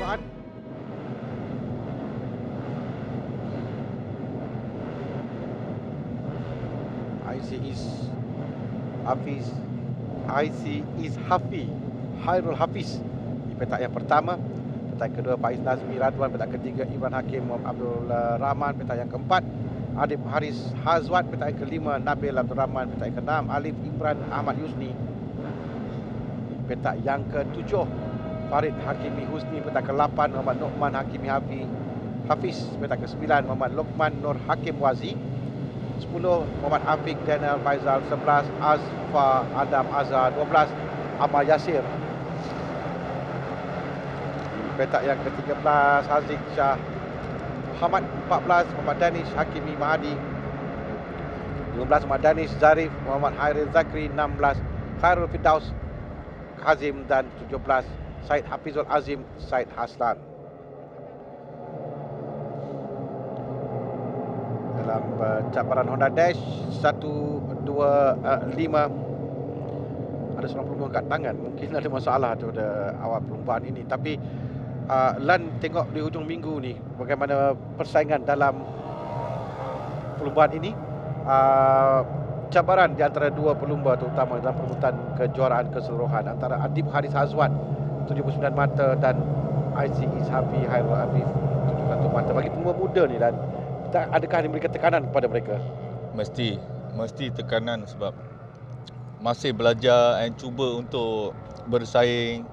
keseluruhan. IC is Hafiz. IC is Hafi Hairul Hafiz di petak yang pertama. Petak kedua Faiz Nazmi Radwan. Petak ketiga Imran Hakim Muhammad Abdul Rahman. Petak yang keempat Adib Haris Hazwat. Petak yang kelima Nabil Abdul Rahman. Petak yang keenam Alif Imran Ahmad Yusni. Petak yang ketujuh Farid Hakimi Husni. Petak ke-8 Muhammad Nu'man Hakimi Hafiz. Petak ke-9 Muhammad Lokman Nur Hakim Wazi. 10 Muhammad Afiq Daniel Faizal. 11 Azfa Adam Azhar. 12 Amal Yasir. Petak yang ke-13 Haziq Shah Muhammad. 14 Muhammad Danish Hakimi Mahadi. 15 Muhammad Danish Zarif Muhammad Hairil Zakri. 16 Khairul Firdaus Hazim. Dan 17 Said Hafizul Azim Said Haslan. Dalam cabaran Honda Dash 1, 2, 5 ada seorang pelumba angkat tangan. Mungkin ada masalah pada awal perlumbaan ini. Tapi Lan tengok di hujung minggu ni bagaimana persaingan dalam perlumbaan ini. Cabaran di antara dua pelumba terutama dalam perebutan kejuaraan keseluruhan antara Adib Haris Hazwan 79 mata dan IC Ishafi Hairul Habib 71 mata. Bagi pelumba muda ni, dan adakah diberikan tekanan kepada mereka? Mesti tekanan sebab masih belajar dan cuba untuk bersaing.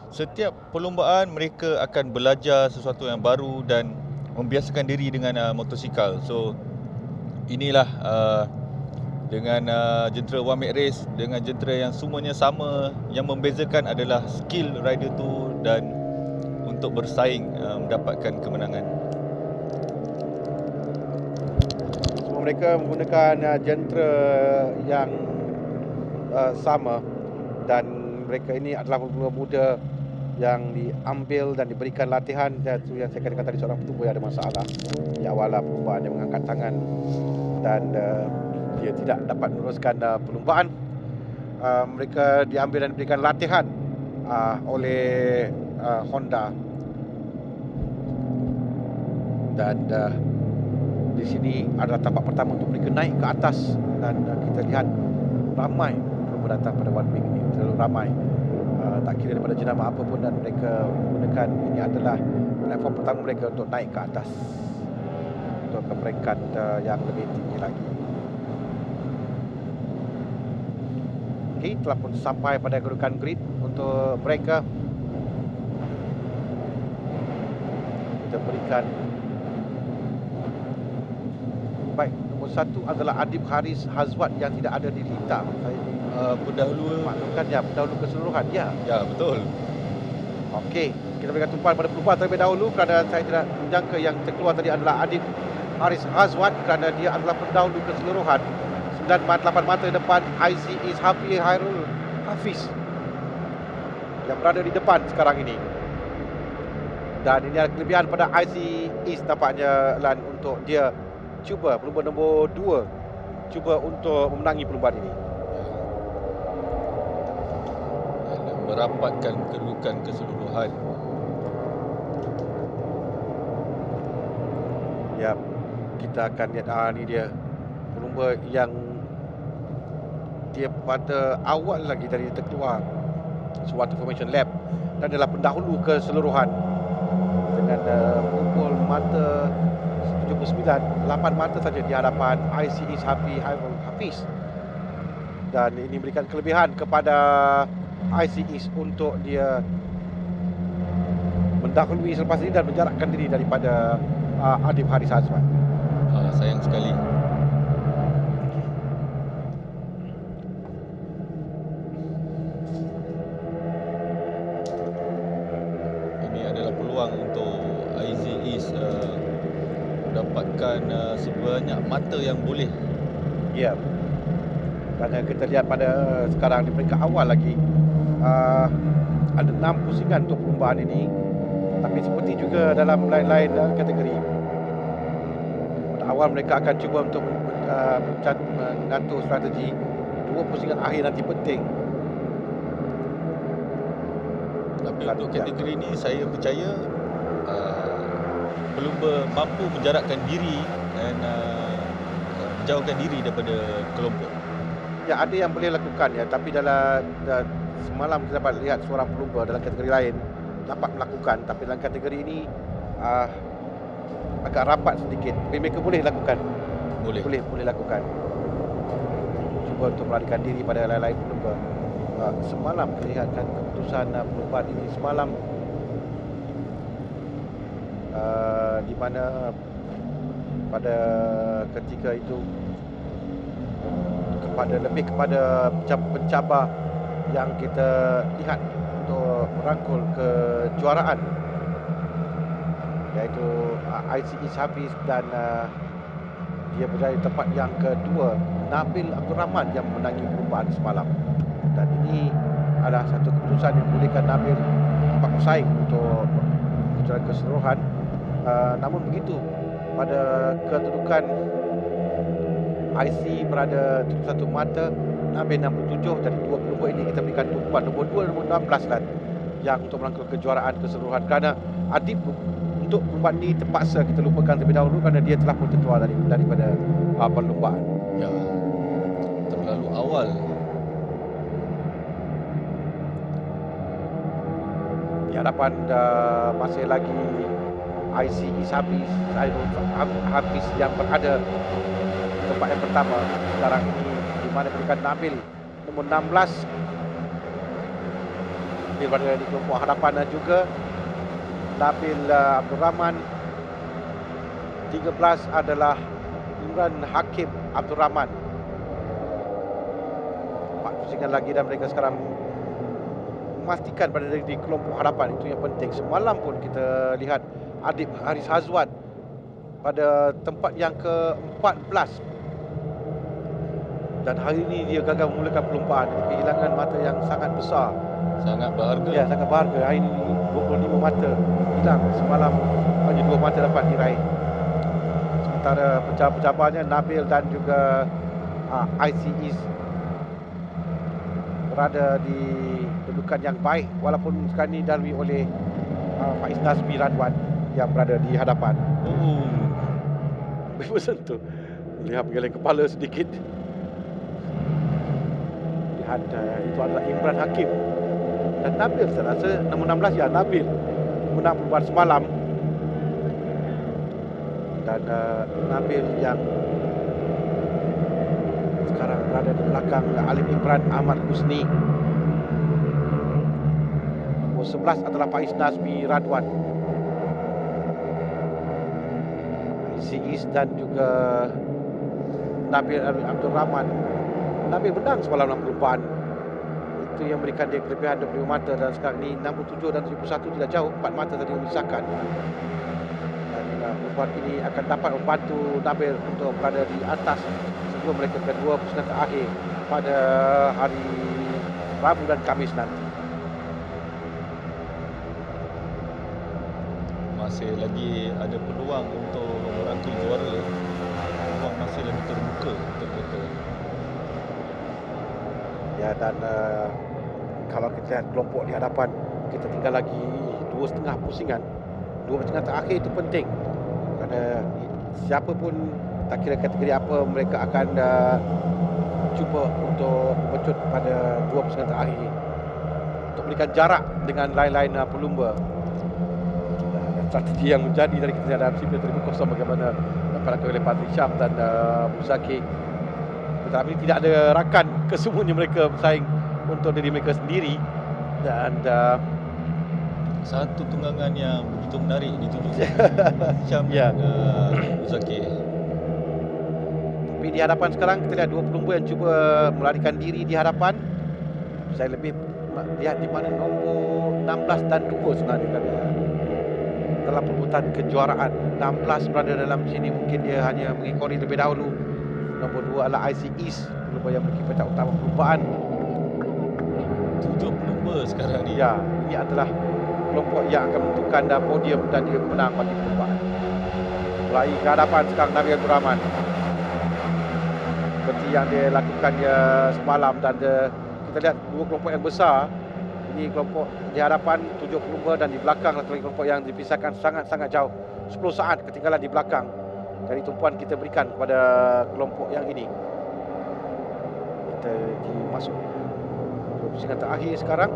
Setiap perlumbaan mereka akan belajar sesuatu yang baru dan membiasakan diri dengan motosikal. So inilah dengan jentera One Make Race, dengan jentera yang semuanya sama, yang membezakan adalah skill rider tu dan untuk bersaing mendapatkan kemenangan. Semua mereka menggunakan jentera yang sama, dan mereka ini adalah pelumba muda yang diambil dan diberikan latihan. Dan itu yang saya katakan tadi, seorang pelumba yang ada masalah di awal perlumbaan, dia mengangkat tangan dan dia tidak dapat meneruskan perlumbaan. Mereka diambil dan diberikan latihan oleh Honda. Dan di sini adalah tapak pertama untuk mereka naik ke atas. Dan kita lihat ramai pelumba datang pada One Week ini, terlalu ramai. Tak kira daripada jenama apa pun, dan mereka menggunakan ini adalah platform pertama mereka untuk naik ke atas, untuk ke peringkat yang lebih tinggi lagi. Okay, telah pun sampai pada kedudukan grid untuk mereka. Kita berikan. Baik, nombor 1 adalah Adib Haris Hazwat yang tidak ada di Lita. Saya Pendahulu maklumkan ya, pendahulu keseluruhan. Ya. Ya, betul. Okey, kita berikan tumpuan pada pelumba terlebih dahulu kerana saya tidak menjangka yang terkeluar tadi adalah Adib Haris Hazwat kerana dia adalah pendahulu keseluruhan. 8 mata depan IC Ishafi Hairul Hafiz yang berada di depan sekarang ini. Dan ini adalah kelebihan pada IC Is nampaknya, Lan, untuk dia cuba pelumba nombor 2 cuba untuk memenangi perlumbaan ini. Merapatkan kedudukan keseluruhan. Ya, kita akan lihat ni dia pelumba yang dia pada awal lagi dari terkeluar suatu formation lap dan adalah pendahulu keseluruhan dengan pukul mata 79, 8 mata saja di hadapan IC Ishafi Hairul Hafiz. Dan ini memberikan kelebihan kepada IC Is untuk dia mendahului selepas ini dan menjarakkan diri daripada Adib Haris Hazwan. Sayang sekali. Ini adalah peluang untuk IC Is mendapatkan sebanyak mata yang boleh. Ya, kerana kita lihat pada sekarang di peringkat awal lagi ada 6 pusingan untuk perlumbaan ini. Tapi seperti juga dalam lain-lain kategori, pada awal mereka akan cuba untuk mengatur strategi. 2 pusingan akhir nanti penting. Tapi Kan, untuk ya. kategori ini saya percaya pelumba mampu menjarakkan diri dan menjauhkan diri daripada kelompok. Ya, ada yang boleh lakukan ya, tapi semalam kita dapat lihat seorang pelumba dalam kategori lain dapat melakukan, tapi dalam kategori ini uh, agak rapat sedikit. Tapi mereka boleh lakukan, Boleh. boleh lakukan. Cuba untuk melarikan diri pada lain-lain pelumba. Semalam kelihatan keputusan perubahan ini semalam, di mana pada ketika itu lebih kepada pencabar yang kita lihat untuk merangkul kejuaraan, iaitu ICE Habis, dan dia berada di tempat yang kedua, Nabil Abdul Rahman yang menangi perlumbaan semalam. Dan ini adalah satu keputusan yang membolehkan Nabil dapat bersaing untuk kejuaraan keseluruhan. Namun begitu, pada kedudukan IC berada 71 mata, Nabil 67, dan dua pelumba ini kita berikan tumpuan nombor 2 dan nombor 16 dan yang untuk melangkah kejuaraan keseluruhan, kerana Adib untuk perlumbaan ini terpaksa kita lupakan terlebih dahulu kerana dia telah pun terkeluar daripada perlumbaan. Ya, terlalu awal. Di hadapan masih lagi ICE Hafiz yang berada di tempat yang pertama sekarang ini, di mana berikan Nabil nombor 16. Dia berada di kelompok hadapan, dan juga Nabil Abdul Rahman. 13 adalah Imran Hakim Abdul Rahman. 4 pusingan lagi dan mereka sekarang memastikan berada di kelompok hadapan. Itu yang penting. Semalam pun kita lihat Adib Haris Hazwan pada tempat yang ke-14, dan hari ini dia gagal memulakan perlumbaan. Kehilangan mata yang sangat besar, Sangat berharga. ya, sangat berharga. Hari ini 25 mata hilang, semalam hanya 2 mata dapat diraih. Sementara pencabar-pencabarnya Nabil dan juga ICE berada di kedudukan yang baik, walaupun sekarang ini dilalui oleh Faiz Nazmi Radwan yang berada di hadapan. Bersentuh, lihat menggeleng kepala sedikit. Lihat itu adalah Imran Hakim dan Nabil. Saya rasa nombor 16 ya, Nabil menang perlumbaan semalam, dan Nabil yang sekarang berada di belakang Alim Imran Ahmad Husni. Nombor 11 adalah Faiz Nazmi Radwan, Is dan juga Nabil Abdul Rahman. Nabil menang semalam dalam perlumbaan. Itu yang memberikan dia kelebihan 25 mata, dan sekarang ini 67 dan 71 tidak jauh, 4 mata tadi memisahkan. Dan perlumbaan ini akan dapat membantu Nabil untuk berada di atas sebelum mereka kedua pusingan terakhir pada hari Rabu dan Khamis nanti. Masih lagi ada peluang untuk merangkul juara. Peluang masih lagi terbuka untuk mereka. Ya, dan kalau kita lihat kelompok di hadapan, kita tinggal lagi 2,5 pusingan. 2 pusingan terakhir itu penting, kerana siapa pun, tak kira kategori apa, mereka akan cuba untuk mengecut pada 2 pusingan terakhir untuk memberikan jarak dengan lain-lain pelumba. Strategi yang menjadi dari kita dalam sipil 3-0 bagaimana dapat oleh Padri Syam dan Muzaki. Tetapi tidak ada rakan, kesemuanya mereka bersaing untuk diri mereka sendiri. Dan Satu tunggangan yang begitu menarik ditunjukkan Syam Ya. dan Muzaki. Tapi di hadapan sekarang kita lihat 2 pelumba yang cuba melarikan diri di hadapan. Saya lebih lihat di mana nombor 16 dan 2 sebenarnya dalam perebutan kejuaraan. 16 berada dalam sini, mungkin dia hanya mengekori lebih dahulu. Nombor 2 adalah IC East, pelumba yang memiliki petak utama perlumbaan. 7 pelumba sekarang ni. Ya, ini adalah kelompok yang akan menentukan podium dan dia menang bagi perlumbaan. Mulai ke hadapan sekarang Nabil Abdul Rahman, seperti yang dia lakukannya semalam, dan kita lihat 2 kelompok yang besar. Ini di kelompok di hadapan 7 pelumba dan di belakang satu lagi kelompok yang dipisahkan sangat-sangat jauh. 10 saat ketinggalan di belakang. Jadi tumpuan kita berikan kepada kelompok yang ini. Kita masuk pusingan terakhir sekarang.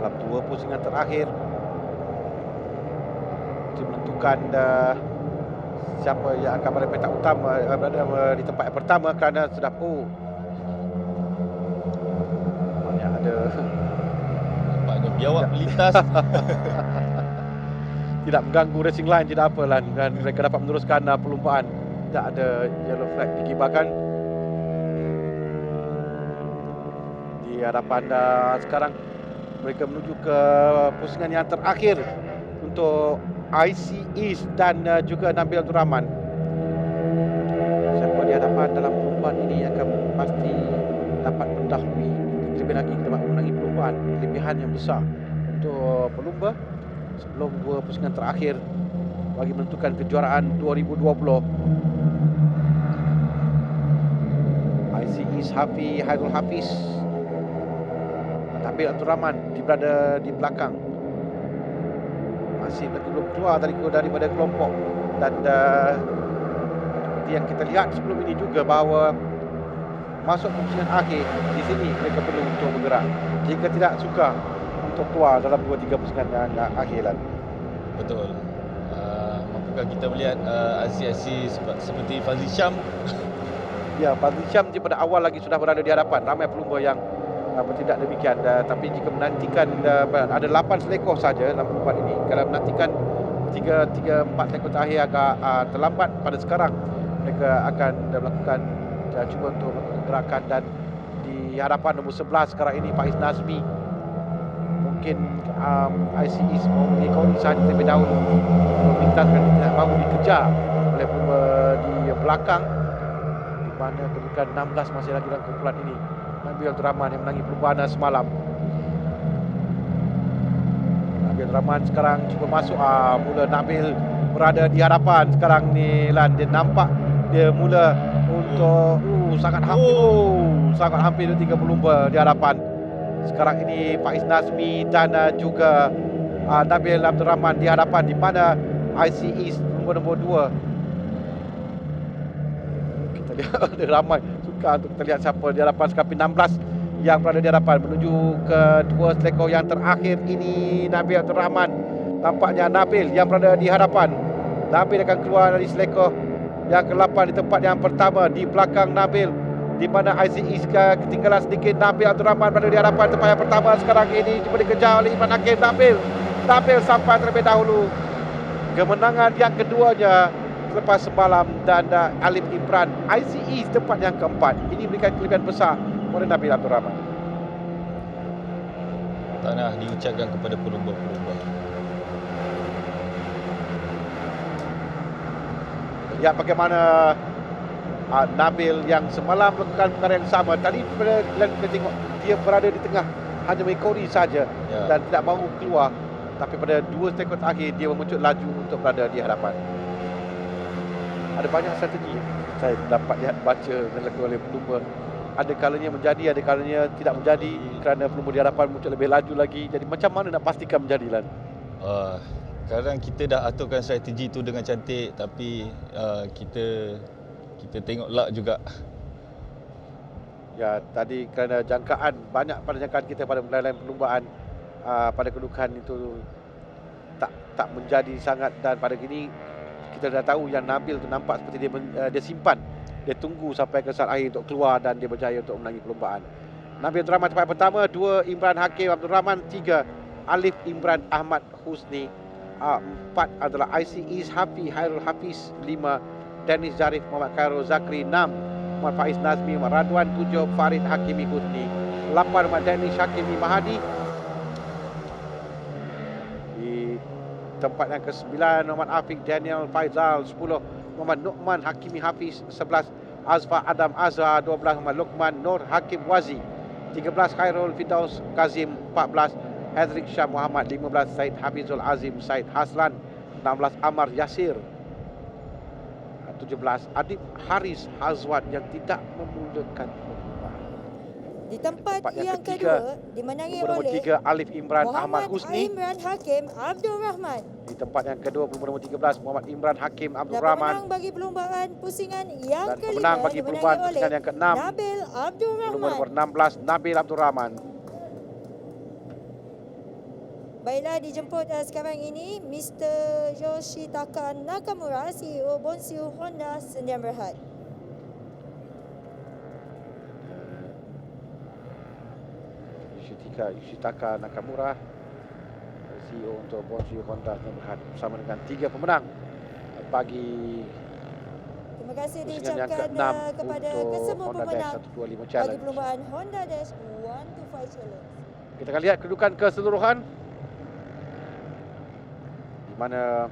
Dalam 2 pusingan terakhir untuk menentukan siapa yang akan berada petak utama, berada di tempat yang pertama kerana sudah banyak ada Nampaknya biawak melintas. tidak mengganggu racing line, tidak apa lah, dan mereka dapat meneruskan perlumbaan. Tidak ada yellow flag dikibarkan di hadapan sekarang. Mereka menuju ke pusingan yang terakhir untuk IC East dan juga Nabil Abdul Rahman. Siapa di hadapan dalam perlumbaan ini akan pasti dapat mendahului. Lebih lagi kita dapat memenangi perlumbaan, kelebihan yang besar untuk pelumba sebelum 2 pusingan terakhir bagi menentukan kejuaraan 2020. IC East Hairul Hafiz, Nabil Abdul Rahman berada di belakang. Masih lagi belum keluar daripada kelompok. Dan yang kita lihat sebelum ini juga bahawa masuk pusingan akhir di sini mereka perlu untuk bergerak. Jika tidak suka untuk keluar dalam 2-3 pusingan yang akhir. Betul. Mampukah kita melihat aksi-aksi seperti Fazli Syam? Ya, Fazli Syam pada awal lagi sudah berada di hadapan. Ramai pelumba yang bertindak demikian. Tapi jika menantikan ada 8 selekor saja dalam perlumbaan ini. Kalau menantikan 3-4 selekor terakhir agak terlambat pada sekarang, mereka akan melakukan cuba untuk melakukan gerakan. Dan di hadapan nombor 11 sekarang ini Faiz Nazmi, mungkin ICE mau mengikoni sahaja terlebih dahulu, memintakan tidak mahu dikejar oleh pelumba di belakang, di mana kedudukan 16 masih lagi dalam kumpulan ini. Nabil Abdul Rahman yang menangi perlumbaan semalam. Nabil Abdul Rahman sekarang cuba masuk. Mula Nabil berada di hadapan sekarang ni Lan. Dia nampak dia mula untuk sangat hampir 3 pelumba di hadapan. Sekarang ini Faiz Nazmi dan juga Nabil Abdul Rahman di hadapan, di mana IC East nombor 2. Kita lihat ada ramai suka untuk kita lihat siapa di hadapan. Sekarang 16 yang berada di hadapan menuju ke 2 selekor yang terakhir ini. Nabil Abdul Rahman, tampaknya Nabil yang berada di hadapan. Nabil akan keluar dari selekor yang ke-8 di tempat yang pertama di belakang Nabil, di mana ICE ketinggalan sedikit. Nabil Abdul Rahman berada di hadapan tempat yang pertama sekarang ini, cuba dikejar oleh Imran Hakim. Nabil sampai terlebih dahulu. Kemenangan yang keduanya selepas semalam. Dan Alif Imran, ICE tempat yang keempat. Ini berikan kelebihan besar kepada Nabil Abdul Rahman. Tanah diucapkan kepada pelumba-pelumba. Lihat bagaimana Nabil yang semalam melakukan perkara yang sama. Tadi kita tengok dia berada di tengah, hanya mengikori saja dan tidak mahu keluar. Tapi pada 2 selekor terakhir dia memuncul laju untuk berada di hadapan. Ada banyak strategi saya dapat lihat baca dan dilakukan oleh pelumba. Ada kalanya menjadi, ada kalanya tidak menjadi, kerana pelumba di hadapan muncul lebih laju lagi. Jadi macam mana nak pastikan menjadi, Lan? Kadang kita dah aturkan strategi tu dengan cantik, tapi kita tengok luck juga. Ya, tadi kerana jangkaan, banyak pada jangkaan kita pada lain-lain perlumbaan, pada kedudukan itu tak menjadi sangat. Dan pada gini kita dah tahu yang Nabil tu nampak seperti dia simpan, dia tunggu sampai ke saat akhir untuk keluar dan dia berjaya untuk menangi perlumbaan. Nabil Abdul Rahman tempat pertama, 2 Imran Hakim Abdul Rahman, 3 Alif Imran Ahmad Husni, 4 adalah IC East Hairul Hafiz, 5 Dennis Zarif Muhammad Khairul Zakri, 6 Muhammad Faiz Nazmi Muhammad Radwan, 7 Farid Hakimi Husni, 8 Muhammad Dennis Hakimi Mahadi. Di tempat yang ke-9 Muhammad Afiq Daniel Faizal, 10 Muhammad Nu'man Hakimi Hafiz, 11 Azfa Adam Azhar, 12 Muhammad Luqman Nur Hakim Wazi, 13 Khairul Firdaus Kazim, 14 Hedrik Shah Muhammad, 15 Said Hafizul Azim Said Haslan, 16 Amar Yasir, 17 Adib Haris Hazwat yang tidak memulakan perlumbaan. Di tempat tempat yang yang ketiga, kedua dimenangi Nombor oleh 3 Alif Imran Ahmad Muhammad Husni. Imran Hakim Abdul Rahman. Di tempat yang kedua nombor 13 Muhammad Imran Hakim Abdul Dan Rahman. pemenang bagi perlumbaan pusingan yang Dan kelima pemenang bagi dimenangi perlumbaan oleh pusingan yang ke-6 Nabil Abdul nomor Rahman. 16 Nabil Abdul Rahman. Baiklah, dijemput sekarang ini Mr. Yoshitaka Nakamura, CEO Bonsu Honda Sdn Bhd. Yoshitaka Nakamura, CEO untuk Bonsu Honda Sdn Bhd, bersama dengan 3 pemenang bagi Terima kasih pusingan yang diucapkan ke-6 kepada untuk kesemua Honda pemenang Dash 125 bagi Challenge. perlumbaan Honda Dash 125 Challenge. Kita akan lihat kedudukan keseluruhan di mana